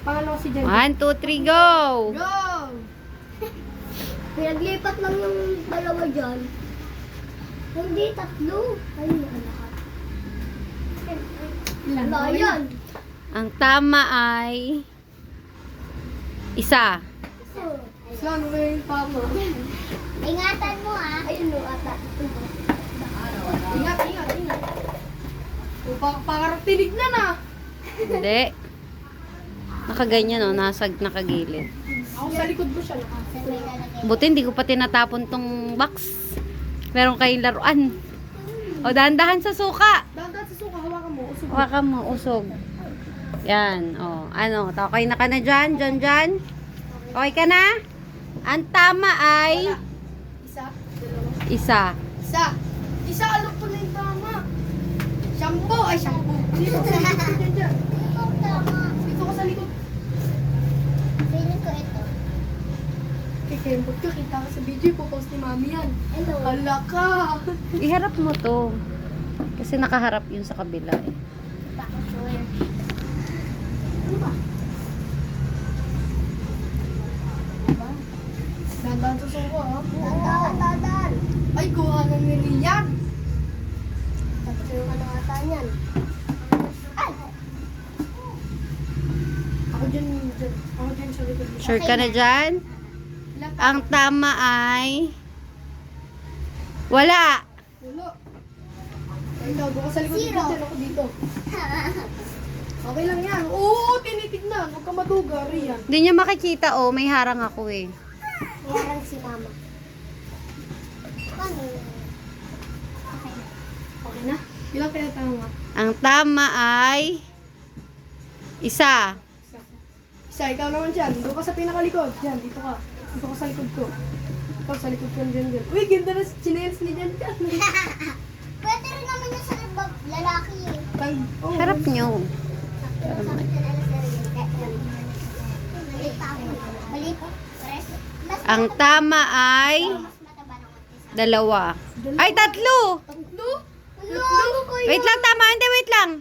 Pangalawa si Jan. 1, 2, 3, go! Go! Pinaglipat lang yung dalawa dyan. Hindi, tatlo. Ay, lahat. Wala yan. Ang tama ay... isa. Saan mo yung tama? Ingatan mo ah. Ayun no, ata. Ingat, ingat, ingat. Pangarap tinignan ah. Hindi. Nakaganyan o, nakagilid. Ako sa likod mo siya. Buti hindi ko pa tinatapon tong box. Meron kayong laruan. O, dahan-dahan sa suka. Dahan sa suka, hawakan mo. Usog. Hawakan mo, usog. Yan, o. Ano, okay na ka na dyan? Dyan? Okay ka na? Ang tama ay... Isa, dalawa. isa. Isa. Isa, alam ko na yung tama. Shampoo. Ay, shampoo. Dito ko sa likod. Dyan. Dito ko sa likod. Feeling ko ito. Kikembot ka, kita ka sa video. Ipopost ni mami yan. Hello. Hala ka. Iharap mo to. Kasi nakaharap yun sa kabila eh. Baka sure. Ano ba? Dahan sa suka ah. Dadan. Ay, kuha na ni Rian. Tapos yung ano ata niyan. Ay! Ako dyan. Ako dyan sa likod. Sure ka na dyan? Ang tama ay... wala. Wala. Ay, ikaw, doon ka sa likod Zero. dyan. Ako dito. Okay lang yan. Oo, tinitignan. Huwag ka maduga, Rian. Hindi niya makikita oh, may harang ako eh. Meron si mama. Paano? Okay na? Ilang kaya tama? Ang tama ay... isa. Isa, ikaw naman dyan. Doon ka sa pinakalikod. Dyan, dito ka. Dito ka sa likod ko. Ikaw sa likod ko dyan. Uy, ganda na chinelas ni Jan dyan. Pwede rin naman yung sa lalaki eh. Oh, Harap nyo. Ang tama ay... dalawa. Ay, tatlo! tatlo? Wait lang, tama. Hindi, wait lang.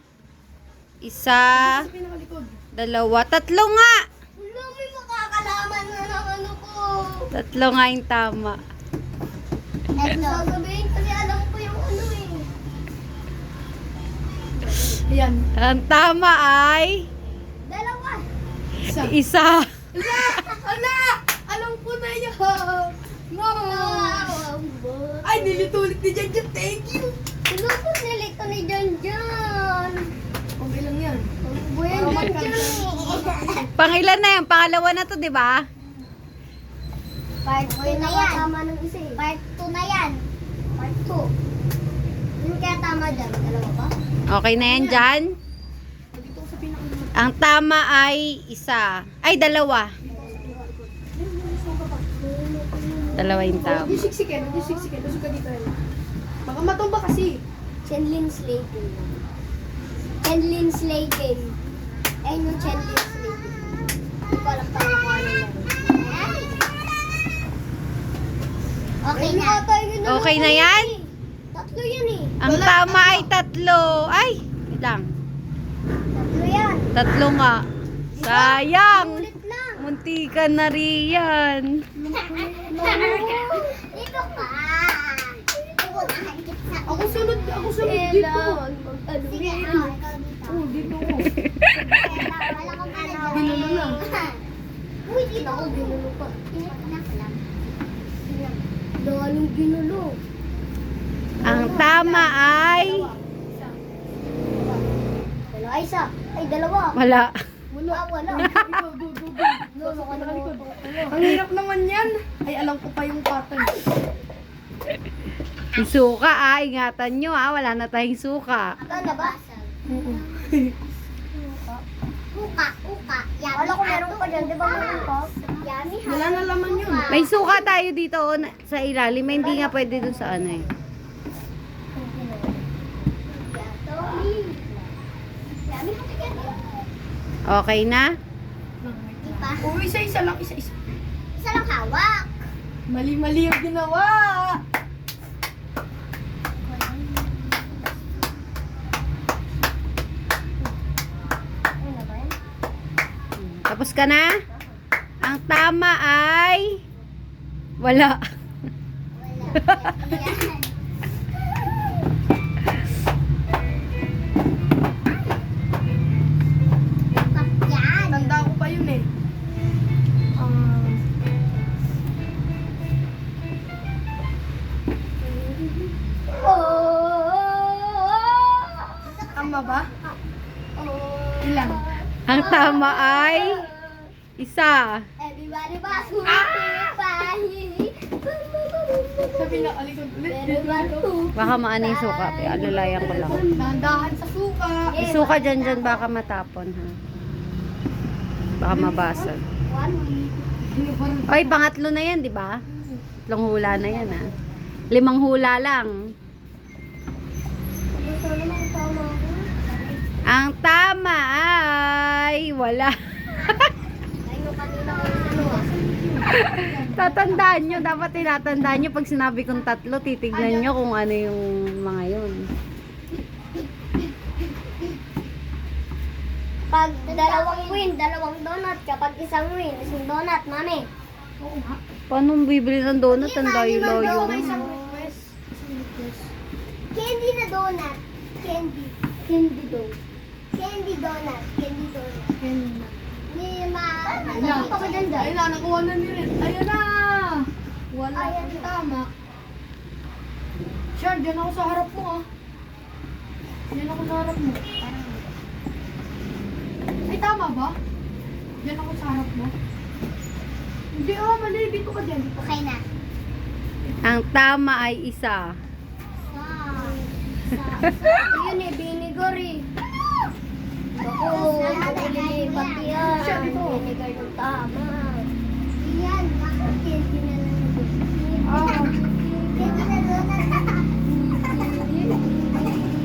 Isa, Sa pinakalikod. dalawa, tatlo nga! Wala, may makakalaman na ng ano ko. Tatlo nga yung tama. Eto. Sasabihin kasi alam ko yung ano eh. Ayan. Ang tama ay... Dalawa. Isa. isa. Ala! Ala! Alam ko na yan. No! Ay, nilitulit ni Jan Jan. Thank you. Ano po nilito ni John John? Okay lang yan. Buyan John John. Pangilan na yan? Pangalawa na to, di ba? Part 2 na yan. Tama ng isa eh. Part 2 na yan. Part 2. Yung kaya tama dyan. Dalawa ba? Okay na yan dyan. Dito ko sa pinakalikod. Ang tama ay isa. Ay, dalawa. Dalawa yung tama. Hindi siksikin. Lusog ka dito. Baka matumba kasi. Chenlin Slaking. Chenlin Slaking. Ayun yung Chenlin Slaking. Hindi ko alam paano ko ano yan. Okay na. Okay na yan? Tatlo yan eh. Ang tama ay tatlo. Ay, wait lang. Tatlo yan. Tatlo nga. Sayang. Ulit lang. Muntikan na riyan. Dito ka. Unahan kita. Ako sunod dito. Sige, ikaw dito. Oh, dito ko. Wala kang pala dyan. Ginulo na. Uy, dito ako ginulo pa. Anak lang. Dalong ginulo. Ang tama ay... Dalawa, ay isa. Ay, dalawa. wala. Wala. Wala. Go, go, go, go. No, Sa ano, pinakalikod. Ang hirap naman yan. Ay, alam ko pa yung pattern. Yung suka ingatan nyo wala na tayong suka. Ano ba? Uka, uka. Yummy. Wala ko meron pa dyan, di ba meron pa? Yummy ha. Wala na laman yun. May suka tayo dito sa ilalim. Hindi nga pwede dun sa ano eh. Yummy ha. Okay na? Diba? Oh, isa-isa lang. Isa-isa. Isa lang hawak. Mali-mali yung ginawa. Ano ba yan? Tapos ka na? Ang tama ay wala. Yan. Yan. Tanda ko pa yun eh. Tama ba? Ilan? Ang tama ay isa. Everybody ba? Sumipay. Sa pinakalikod ulit. Baka maano yung suka. Kaya alalayan ko lang. Dahan sa suka. Yung suka dyan baka matapon ha. Baka mabasag. Oy, pangatlo na yan, di ba? Tatlong hula na yan ha. 5 hula lang. Gusto naman tama ko. Ang tama ay wala. Ay, no, kanina ko yung ano ah. Tatandaan nyo, dapat tinatandaan nyo pag sinabi kong tatlo, titignan nyo kung ano yung mga yun. Pag dalawang win, dalawang donut. Kapag isang win, isang donut, mami. Oo nga. Paano bibili ng donut? Ang layo-layo May na. isang request. Isang request. Candy na donut. Candy. Candy donut. Candy donut. Candy donut. Ayun na. Hindi ma... Ayun Nakita ko dyan dyan. Ayun na, nakuha na ni Red. Ayun na! Wala. Ayan. Tama. Siya, dyan ako sa harap mo ah. Dyan ako sa harap mo. Ay, tama ba? Dyan ako sa harap mo. Hindi ah, mali. Dito ka dyan. Dito. Okay na. Ang tama ay isa. Yun eh, vinegar eh. Ako, nililipat yan. Siya, dito. Vinegar ng tama. Yan, ako, candy na lang. Ah, Candy na donut.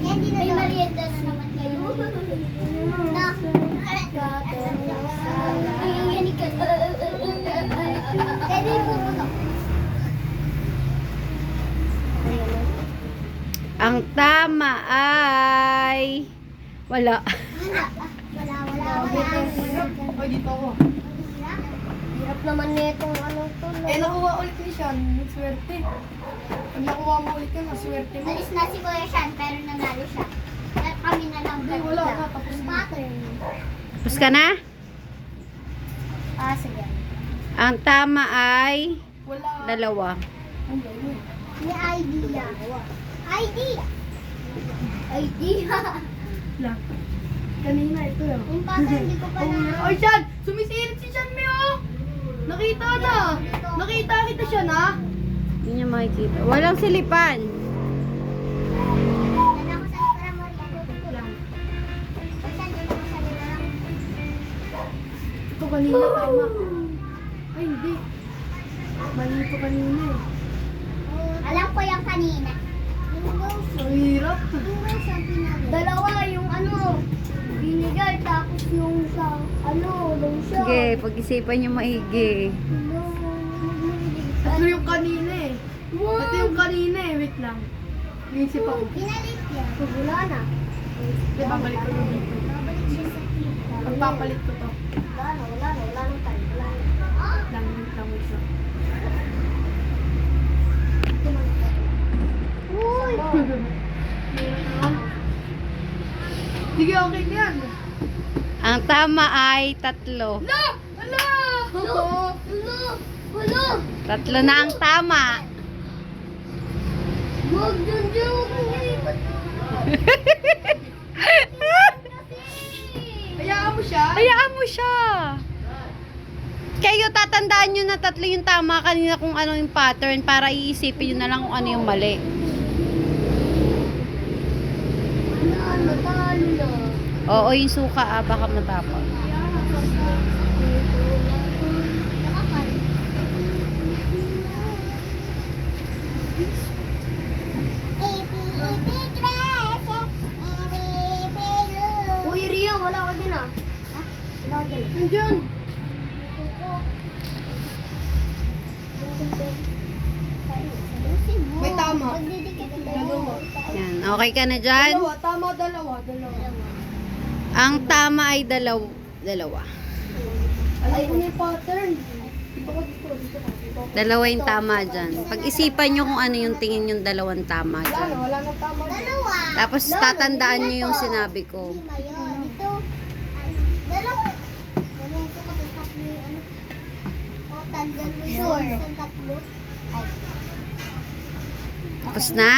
Candy na donut. May merienda na naman kayo. Na. Pwede po po. Ang tama ay wala. Wala. Ay, dito ako. Hirap naman nitong ano to. Eh, nakuha ulit ni Sean. Swerte. Pag nakuha mo ulit yun, swerte mo. Alis na si Kuya Sean, pero nanalo siya. At kami na lang. Hindi, wala na. Tapos na. Pattern. Tapos ka na? Ah, sige. Ang tama ay Wala. 2. Ang galing. May idea. Idea. Idea. Lang. Kanina ito yun. Yung pattern, hindi ko pa na... Ay, Sean! Sumisilip si Sean, May, oh! Nakita na! Nakita kita, Sean, ha? Hindi niya makikita. Walang silipan. Dala ko sa para mo rin. Lang. Kuya Sean, dito ko sa lang. Ito kanina, tama. Ay, hindi. Mali ito kanina, eh. Alam ko yung kanina. Ang hirap. Dalawa yung ano, vinegar tapos yung sa ano, lotion. Sige, pag-isipan niyo maigi. Ito yung kanina, eh. Ito yung kanina, eh. Wait lang. Iisip ako. Pinalit yan. Wala na. Di ba, balik ko na dito. Babalik siya sa kita. Pagpapalit ko to. Wala nang time. Wala na. Lang, wait lang, wait lang. Uy! Sige, okay na yan. Ang tama ay 3. Hala! Hala! Wala! 3 na ang tama. Wag dyan dyan. Hayaan mo siya. Hayaan mo siya. Kayo tatandaan nyo na 3 yung tama kanina kung ano yung pattern para iisipin nyo na lang kung ano yung mali. Natalo na. Oo, yung suka baka matapon. Uy, Rio, wala ka din ah. Wala ka din. Nandiyan. May tama. Dalawa. Yan, okay ka na dyan? Dalawa, tama, dalawa. Ang tama ay 2. Alam ko na yung pattern. Dito ko, dito ko. Dalawa yung tama dyan. Pag-isipan nyo kung ano yung tingin yung dalawang tama Wala dyan. na, wala nang tama. Dalawa. Tapos tatandaan nyo yung sinabi ko. Lima yun. Dito. Dalawa. Dalawa ito kasi tatlo yung ano. O, tandaan mo yun. Sure. Isang tatlo. Ay. Tapos na?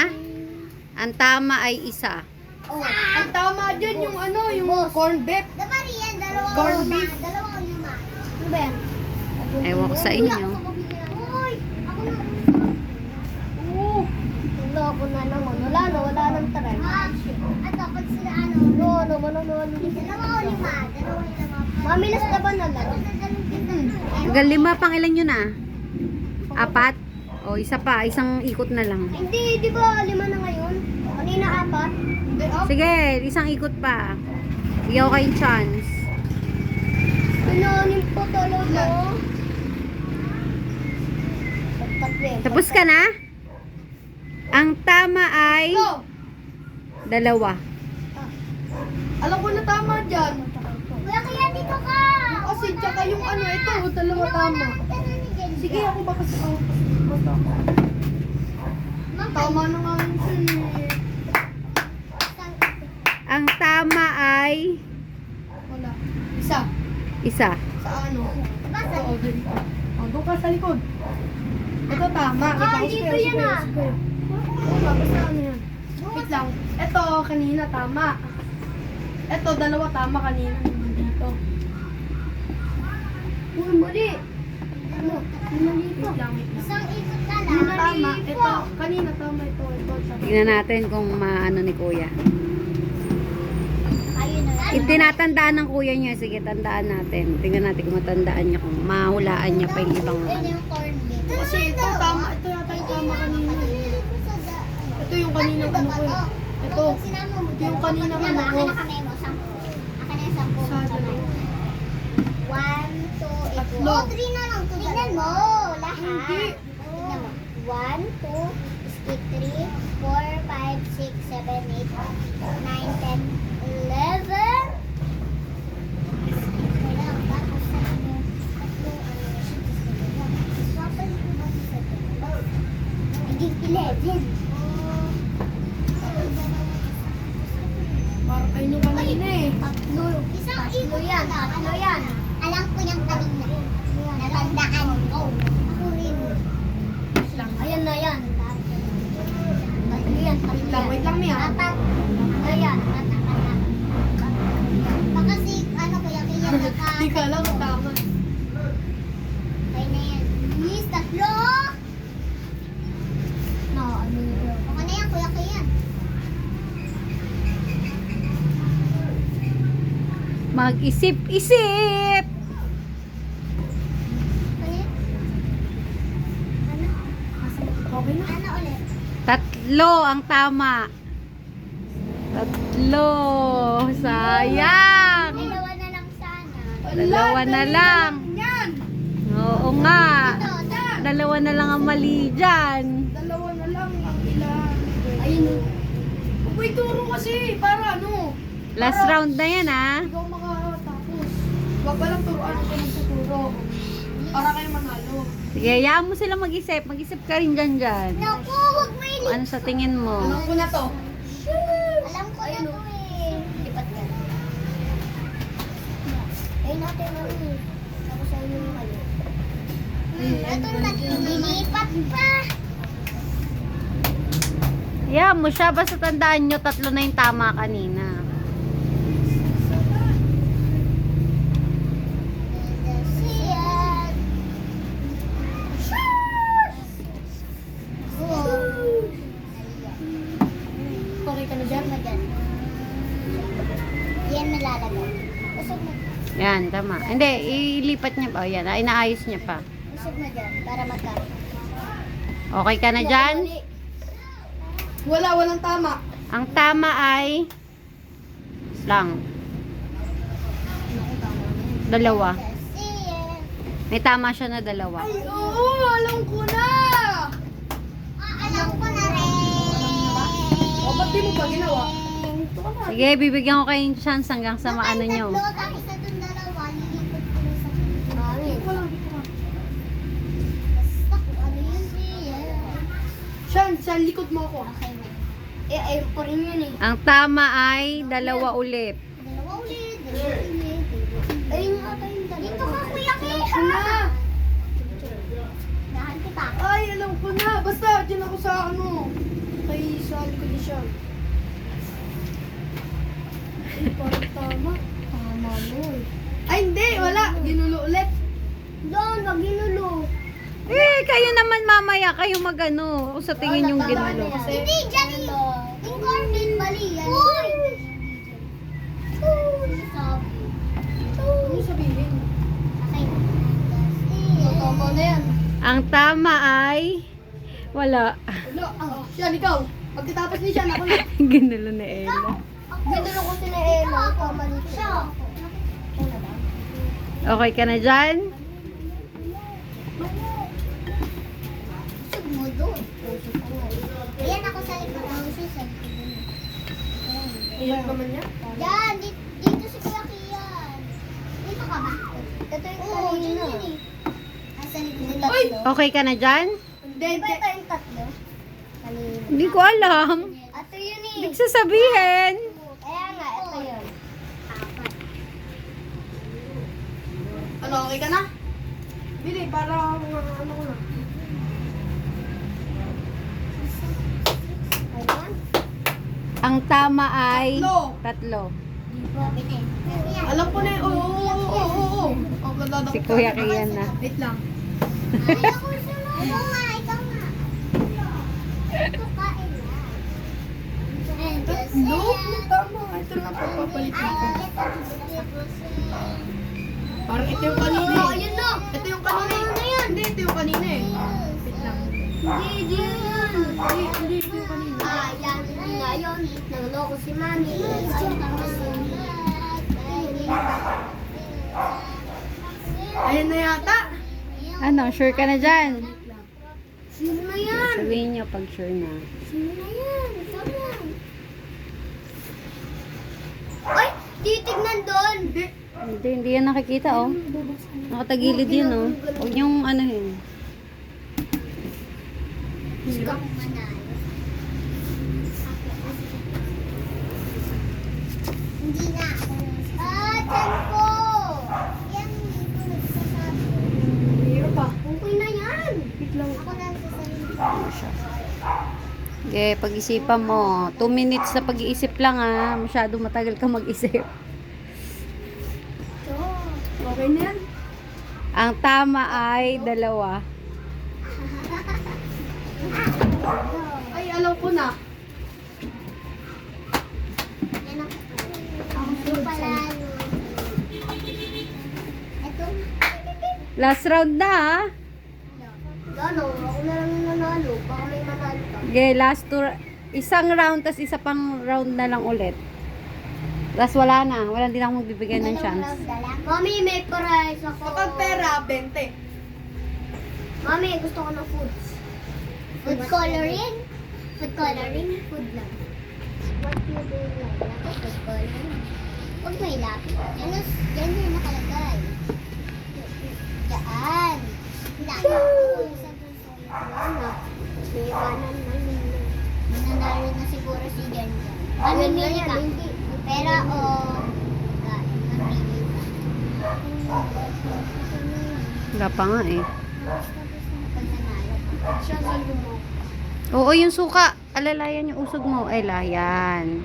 Ang tama ay isa. Oh. Ang tama dyan yung ano, yung corn beef. Diba riyan? Dalawang Corned lima. beef. Dalawang lima. Ano ba yan? Ewan ko sa inyo. Uy! Ako na. Oo. Wala ako na naman. Wala na. Wala nang try. Ato, pag sila ano. No. Dalawa o lima. Dalawa o lima. Mami, nas na ba naman? Hanggang 5 pang ilan yun ah? 4? O isa pa, isang ikot na lang. Hindi, di ba 5 na ngayon? Kanina 4. Hindi, up. Sige, isang ikot pa. Bigyan ko kayong chance. Pinanim po talaga. Tapos ka na? Ang tama ay Go! 2. Alam ko na tama dyan. Kuya, kaya dito ka. Kasi tsaka yung ano, ito, dalawa tama. Sige, ako ba kasi ako. Basta ako. Tama na nga yun siya eh. Ang tama ay Wala. Isa. isa. Sa ano? Oo, dito. O, doon ka sa likod. Ito tama. Kita ko dito square, yan square, ah. square. Oo nga, basta ano yan. Wait lang. Ito, kanina tama. Ito, dalawa tama kanina. Dito. Uy, mali. Ano? Mali ito. Wait lang, wait lang. Isang ikot ka lang. Yung tama. Ito, kanina tama ito. Ito, tama. Tingnan natin kung maano ni kuya. Ayun na. Itinatandaan ng kuya niya. Sige, tandaan natin. Tingnan natin kung matandaan niya. Kung mahulaan niya pa yung ibang Ayun ano. yung corn beef. Kasi ito, tama. Ito yata yung tama kanina. Ito yung kanina ano ko eh. Ito. Ito yung kanina ano ko. Akin na kami mo. 10. Akin na 10. Sa dalawa. 1, 2, Tatlo. 3 na lang. Tignan mo. Lahat. Hindi. Tignan mo. 1, 2, 3, 4, 5, 6, 7, 8, 9, 10, 11. Kailangan tapos na yung tatlong swapan ko ba sa naging 11. Para kayo nung kanina eh. Tatlo. Tatlo yan. Tatlo yan. Alam ko yung kanina. Natandaan ko. Ako rin. Ayan na yan. Tatlo yan. Tatlo yan. Wait lang, Mia. Apat. Ayan. Apat. Baka si, ano kuya, kaya naka... Hindi ka lang kung tama. Kaya na yan. Yes, tatlo. No, ano yun? Baka na yan, kuya, kaya yan. Mag-isip-isip! Ano yan? Ano? Okay na. Ano ulit? 3 ang tama. 3. Sayang! Dalawa na lang sana. Dalawa na lang. Yan. Oo nga. Ito, 2 na lang ang mali dyan. Dalawa na lang ang ilan. Ayun o. Uy, turo kasi. Para ano. Last round na yan ah. Ikaw makatapos. Huwag ba lang turuan ako magtuturo. Para kayo manalo. Sige, hayaan mo sila mag-isip. Mag-isip ka rin dyan dyan. naku, huwag mo Kung ano sa tingin mo. Alam ko na to. Alam ko na to eh. Lipat ka. Ayun natin mami. Ako sa inyo yung mali. Ito na, lilipat pa. Hayaan mo siya. Basta tandaan nyo, 3 na yung tama kanina. Siyan. Okay ka na dyan? Yan nalalagay. Usog na. Yan, tama. Hindi, ilipat niya pa. O, yan, inaayos niya pa. Usog na dyan para magkano. Okay ka na dyan? Walang tama. Ang tama ay lang. 2. Siyan. May tama siya na 2. Ay, oo, alam ko na. Alam ko na rin. O, ba't di mo ba ginawa? Ito ka na. Sige, bibigyan ko kayong chance hanggang sa maano nyo. Tatlo, tapos na itong dalawa, lilipot ko na sa sa likod mo ako. Okay. Ayun po rin yun eh. Ang tama ay dalawa ulit. Dalawa ulit. Ayun nga tayo. Dito ka, Kuya Ki. Na! Nahan kita. Ay, alam ko na. Basta, dyan ako sa ano. Kay sa likod ni siya. Ay, parang tama. Tama mo. Ay, hindi. Wala. Ginulo ulit. Doon, wag ginulo. Eh, kayo naman mamaya, kayo magano. Kung sa tingin yung ginulo. Hindi, dyan eh. Incorporate, mali. Uy! Sabi. Ano sabihin? Okay. Tama na yan. Ang tama ay wala. Wala. Siya, ikaw. Pagkatapos ni siya, ako na. Ginulo na Ella. Ginulo ko si Ella. Tama ni siya. Okay ka na dyan? Usog mo doon. Ayan ako sa likod ng usog. Iyak naman niya. Yan, dito si Kuya Kian. Dito ka ba? Ito yung kanina. Nasa likod ng Uy! tatlo. Okay ka na dyan? Hindi, Di ba hindi. ito yung tatlo? Kanina. Hindi ko alam. Ito yun eh. Ibig sasabihin. Kaya nga, ito yun. Apat. Ano, okay ka na? Bili, para ano ko na. Ayan. Ang tama ay Tatlo. tatlo. Alam ko na yun. Oo. Ang ganda Si Kuya Kian na. Wait lang. Ay, ako sunod. Ikaw nga, ikaw nga. Ito kain na. And just No, tama. Ito na papapalitan ko. Parang ito yung kanina Oh, eh. yun na. Ito yung kanina eh. Hindi, ito yung kanina eh. Wait lang. Hindi yun. Hindi, ito yung kanina. Yan ngayon. Naloko si Mami. Ayan na yata. Ano, sure ka na dyan? Sino na yan? Sabihin niyo pag sure na. Sino na yan? Ikaw yan. Ay! Titignan doon! Hindi. Hindi yan nakikita oh. Nakatagilid yun oh. Huwag niyong anuhin. Gusto kong manalo. Hindi na. Tiyan ko! Yan, hindi ko nagsasabi. Hirap pa. Okay na yan! Wait lang. Ako na nagsasabi. Okay, pag-isipan mo. 2 minutes na pag-iisip lang ah. Masyado matagal ka mag-isip. Okay na yan. Ang tama ay dalawa. Ay, alam ko na. Yan ako. Ako palalo. Ito. Last round na ah. Gano, ako na lang yung nanalo. Baka may manalo ka. Okay, last two. Isang round, tas isa pang round na lang ulit. Tapos wala na. Wala din akong magbibigay ng chance. Mami, may prize ako. Kapag pera, 20. Mami, gusto ko ng foods. Food coloring? Food coloring? Food lang. What you do lang? Food coloring? Huwag may lapis. Yan yung nakalagay. Diyan. May iwanan na yun. Nanalo na siguro si Jan Jan. Mamimili ka? Pera o... Mamili ka. Wala pa nga eh. Pag nanalo ka. Siya sa likod mo. Oo, yung suka. Alalayan yung usog mo. Ay, layan.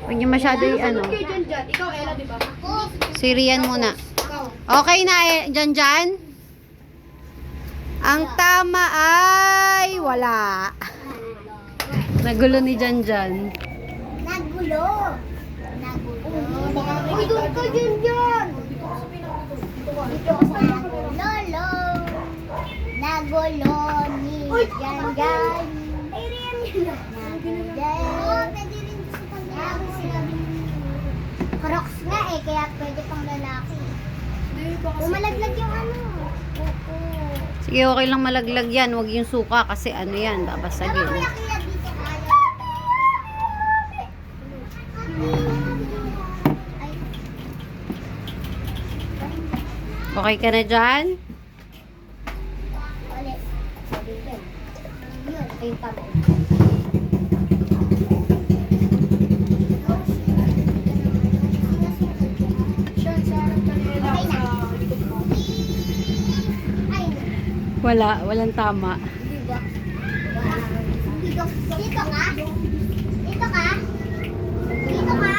Huwag niyo masyado yung ano. Sunod kayo dyan dyan. Ikaw, Ella, di ba? Ako. Si Rian muna. Ikaw. Okay na eh, dyan. Ang tama ay wala. Nagulo ni Jan. Nagulo. Baka Uy, doon ka dyan dyan. Dito ka sa pinakabito. Dito ka. Ito sa Lolo. Nagulo ni Jan Jan. Ay, Rian yun. Nagulo. Oo, pwede rin sa pang-lalaki. Crocs nga eh, kaya pwede pang lalaki. Hindi, baka Umalaglag yung ano. Opo. Sige, okay lang malaglag yan. Huwag yung suka kasi ano yan, Tama, babasagin. Kuya Kia, dito kaya. Ay, Okay ka na dyan? ulit. Sabi ko. Yun, ay tama. Walang tama. Diba? Dito ka? Dito ka? Dito ka?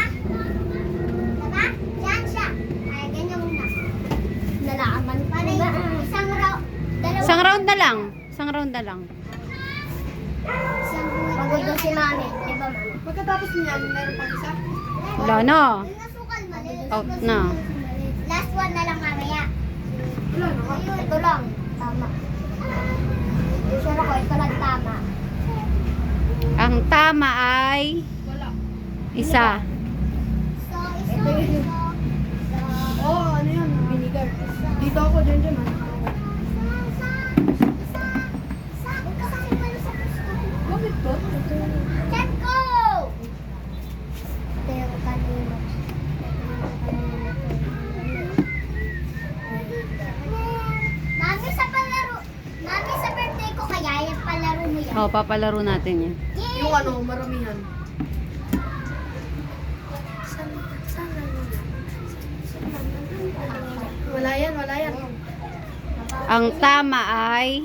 Diba? Diyan siya. Ay, ganyan muna. Nalaman pa rin. Isang round. Dalawa. Isang round na lang. Isang round na lang. Pagod daw si mami. Diba, mami? Pagkatapos niyan, meron pang isa. Wala na. Yung nasukal, mali. Out na. Last one na lang mamaya. Wala na. Ayun. Ito lang. Tama. Sure ako, ito lang tama. Ang tama ay Wala. isa. So, isa. Oo, ano yun? Vinegar. Dito ako, dyan ah. Bakit ba? Let's go! Ito yung kanina. Mami, sa birthday ko kaya yung palaro mo yan. O, papalaro natin yan. Yay! Yung ano, maramihan. Wala yan, wala yan. Ang tama ay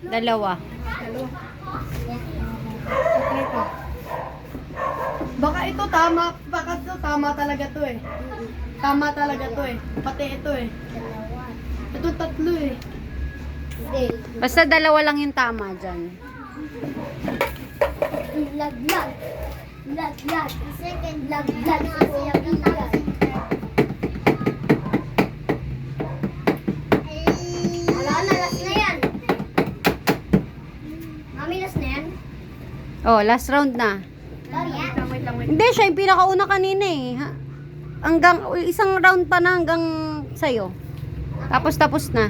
dalawa. Dalawa. Chocolate. Baka ito tama talaga to eh. Tama talaga to eh. Pati ito eh. Ito tatlo eh. Basta dalawa lang yung tama dyan. Laglag. Laglag. Second laglag. Laglag. Wala na, last na yan. Mami, last na yan? Oh, last round na. Wait lang. Hindi, siya yung pinakauna kanina eh. Ha? Hanggang, isang round pa na hanggang sa'yo. Tapos na.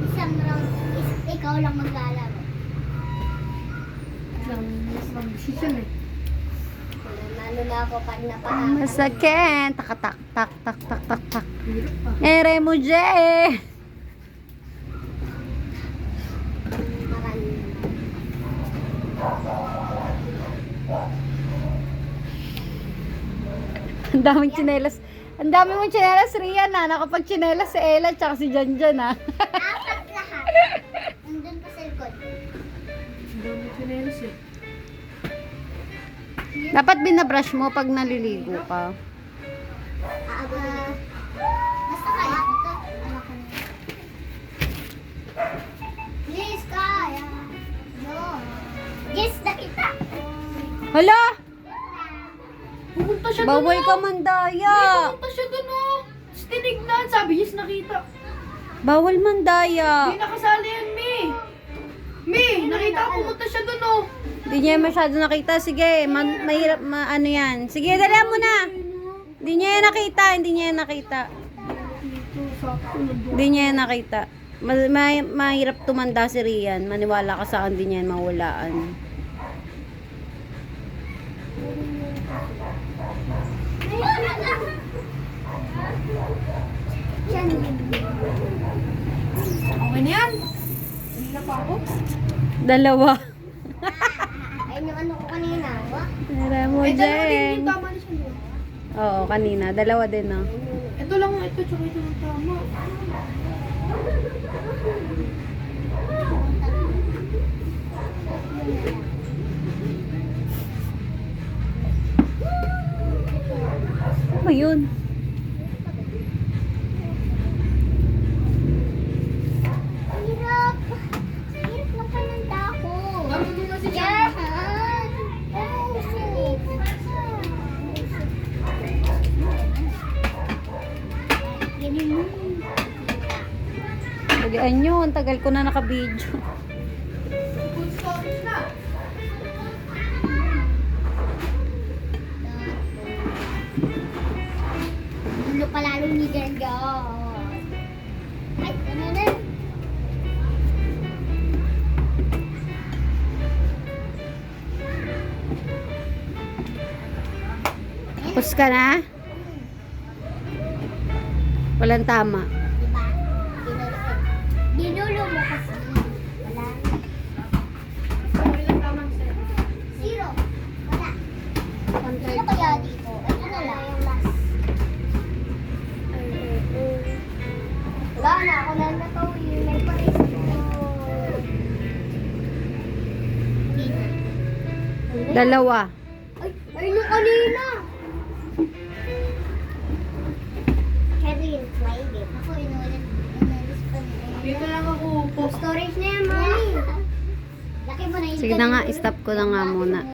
Isang round, ikaw lang maglalaro. Mas mag-decision eh. Nalo na ako pag napahapon. Masakit. Tak, tak, tak, tak, tak, tak. Hirap pa. Ere mo, Jay. Ang daming tsinelas. Ang dami mong tsinelas, Rian, na. Nakapag tsinelas si Ella tsaka si Janjan, ha. Apat lahat. Nandun pa sa likod. Ang dami chinelas eh. Dapat binabrush mo pag naliligo ka. Basta kaya ito. Please, kaya. No. Yes, nakita. Hala! Pupunta siya Bawal dun ka oh. mandaya. Pupunta siya dun oh. Tapos tinignan. Sabi, yes, nakita. Bawal mandaya. Hindi nakasali yan, Mi. Mi, nakita ko pumunta siya dun oh. Hindi niya masyado nakita. Sige, mahirap, ano yan. Sige, dali mo na. Hindi niya yan nakita. Hindi niya yan nakita. Dito, sakto nandun. Hindi niya yan nakita. Mahirap tumanda si Rian. Maniwala ka sa akin, hindi niya yan mahulaan. Okay na yan. Hindi na pa ako. Dalawa. Ayun yung ano ko kanina. Wah. Tara mo, Eh, dalawa din Jen. yung tama na siya. Di ba? Oo, kanina. Dalawa din, no? Ito lang, ito, tsaka ito yung tama. Ano ba yun? Hirap. Hirap na pa ng dako. Marunong na si Yan. Ganun mo. Bagaan nyo. Ang tagal ko na naka-video. Good storage na. Gulo pa lalo ni Ganga. Ay, ano na? Tapos ka na? Walang tama. Diba? Dinulo mo kasi. Wala. Ilang tama ang set? Zero. Wala. Ano kaya dito? Ito na lang. Yung last. Wala na. Dalawa. Ay, nung kanina. Kevin, play game. Ako, inulit pa niya. Dito lang ako upo. Storage na yan, mami. Laki mo na yun. Sige na nga, stop ko na nga muna.